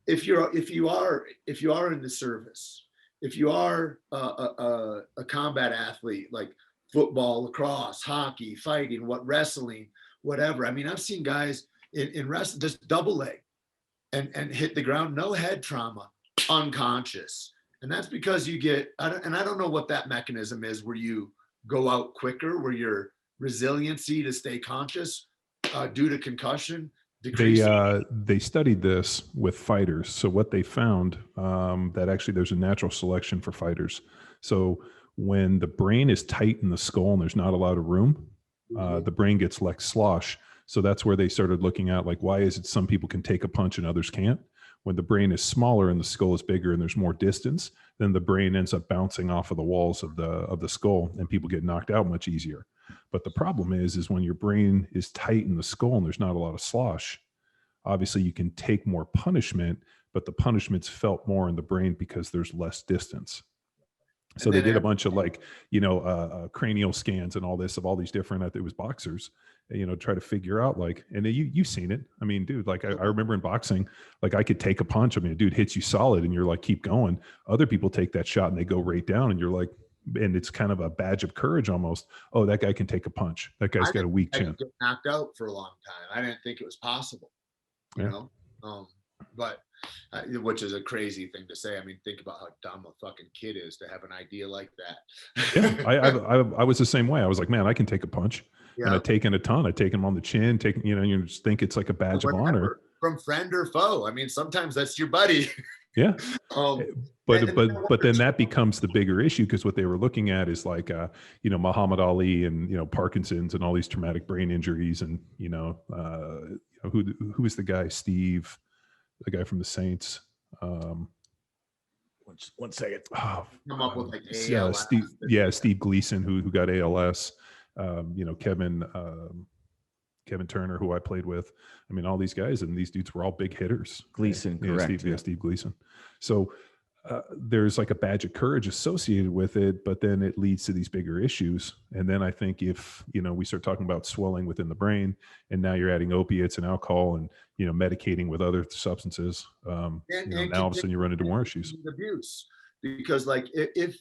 if you are in the service, if you are a combat athlete like football, lacrosse, hockey, fighting, wrestling, whatever. I mean, I've seen guys in wrestling just double leg and hit the ground, no head trauma, unconscious. And that's because you get, I don't know what that mechanism is where you go out quicker, where your resiliency to stay conscious due to concussion decreases. They studied this with fighters. So what they found, that actually there's a natural selection for fighters. So when the brain is tight in the skull and there's not a lot of room, the brain gets like slosh. So that's where they started looking at, like, why is it some people can take a punch and others can't? When the brain is smaller and the skull is bigger and there's more distance, then the brain ends up bouncing off of the walls of the skull and people get knocked out much easier. But the problem is when your brain is tight in the skull and there's not a lot of slosh, obviously you can take more punishment, but the punishment's felt more in the brain because there's less distance. So they did a bunch of cranial scans and all this of all these different, it was boxers, try to figure out like, and you've seen it. I mean, dude, like I remember in boxing, like I could take a punch. I mean, a dude hits you solid and you're like, keep going. Other people take that shot and they go right down and you're like, and it's kind of a badge of courage almost. Oh, that guy can take a punch. That guy's got a weak chin. Get knocked out for a long time. I didn't think it was possible, you know? But which is a crazy thing to say. I mean, think about how dumb a fucking kid is to have an idea like that. Yeah, I was the same way. I was like, man, I can take a punch. Yeah. And I've taken a ton. I take him on the chin, you just think it's like a badge of honor. From friend or foe. I mean, sometimes that's your buddy. Yeah. But then that becomes the bigger issue, because what they were looking at is like, Muhammad Ali and, Parkinson's and all these traumatic brain injuries. And, who was the guy, Steve, the guy from the Saints. One second. Come up with like Steve Gleason, who got ALS. Kevin Turner, who I played with. I mean, all these guys, and these dudes were all big hitters. Gleason, correct. Steve Gleason. So there's like a badge of courage associated with it, but then it leads to these bigger issues. And then I think if, we start talking about swelling within the brain, and now you're adding opiates and alcohol and, medicating with other substances, now all of a sudden you run into more issues. Abuse. Because like if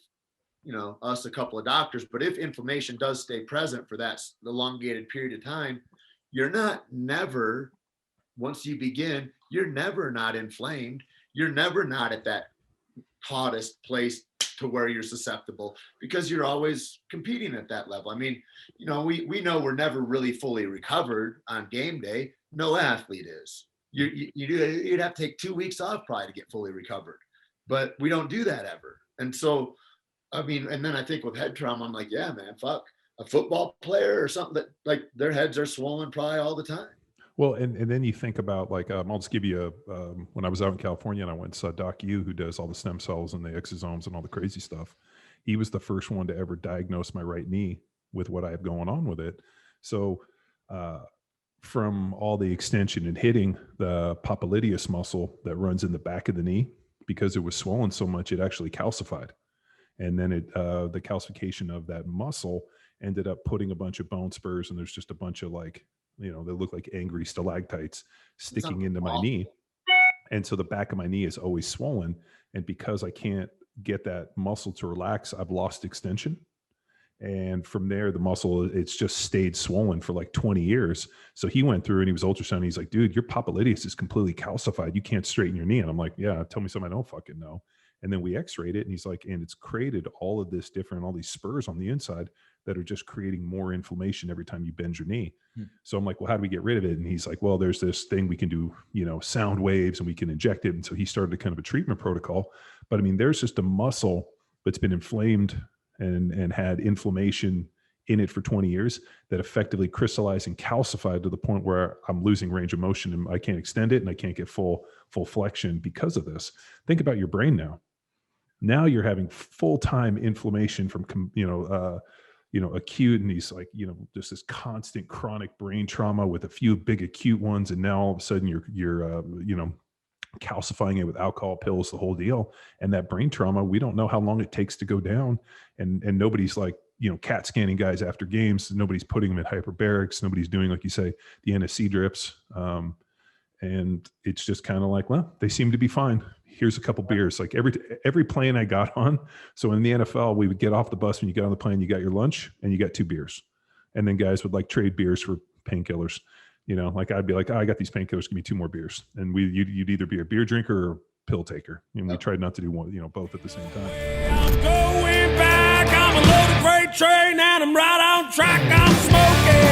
us a couple of doctors, but if inflammation does stay present for that elongated period of time, once you begin, you're never not inflamed. You're never not at that hottest place to where you're susceptible, because you're always competing at that level. I mean, we know we're never really fully recovered on game day. No athlete is. You'd have to take 2 weeks off probably to get fully recovered, but we don't do that ever. And so, I mean, and then I think with head trauma, I'm like, yeah, man, fuck, a football player or something that like their heads are swollen probably all the time. Well, and then you think about like, I'll just give you when I was out in California and I went and saw Doc Yu, who does all the stem cells and the exosomes and all the crazy stuff. He was the first one to ever diagnose my right knee with what I have going on with it. So from all the extension and hitting, the popliteus muscle that runs in the back of the knee, because it was swollen so much, it actually calcified. And then the calcification of that muscle ended up putting a bunch of bone spurs, and there's just a bunch of like, they look like angry stalactites sticking into my knee. And so the back of my knee is always swollen. And because I can't get that muscle to relax, I've lost extension. And from there, the muscle, it's just stayed swollen for like 20 years. So he went through and he was ultrasounding. He's like, dude, your popliteus is completely calcified. You can't straighten your knee. And I'm like, yeah, tell me something I don't fucking know. And then we x-rayed it, and he's like, and it's created all of this different, all these spurs on the inside that are just creating more inflammation every time you bend your knee. So I'm like, well, how do we get rid of it? And he's like, well, there's this thing we can do, sound waves, and we can inject it. And so he started a kind of a treatment protocol. But I mean, there's just a muscle that's been inflamed and had inflammation in it for 20 years that effectively crystallized and calcified to the point where I'm losing range of motion and I can't extend it and I can't get full flexion because of this. Think about your brain now. Now you're having full-time inflammation from, acute, and these like, just this constant chronic brain trauma with a few big acute ones. And now all of a sudden you're calcifying it with alcohol, pills, the whole deal. And that brain trauma, we don't know how long it takes to go down. And nobody's like, CAT scanning guys after games. Nobody's putting them in hyperbarics. Nobody's doing, like you say, the NSC drips. And it's just kind of like, well, they seem to be fine. Here's a couple beers. Like every plane I got on. So in the NFL, we would get off the bus. When you get on the plane, you got your lunch and you got 2 beers. And then guys would like trade beers for painkillers. You know, like I'd be like, oh, I got these painkillers. Give me 2 more beers. And you'd either be a beer drinker or a pill taker. And we tried not to do one, both at the same time. I'm going back. I'm a loaded freight train and I'm right on track. I'm smoking.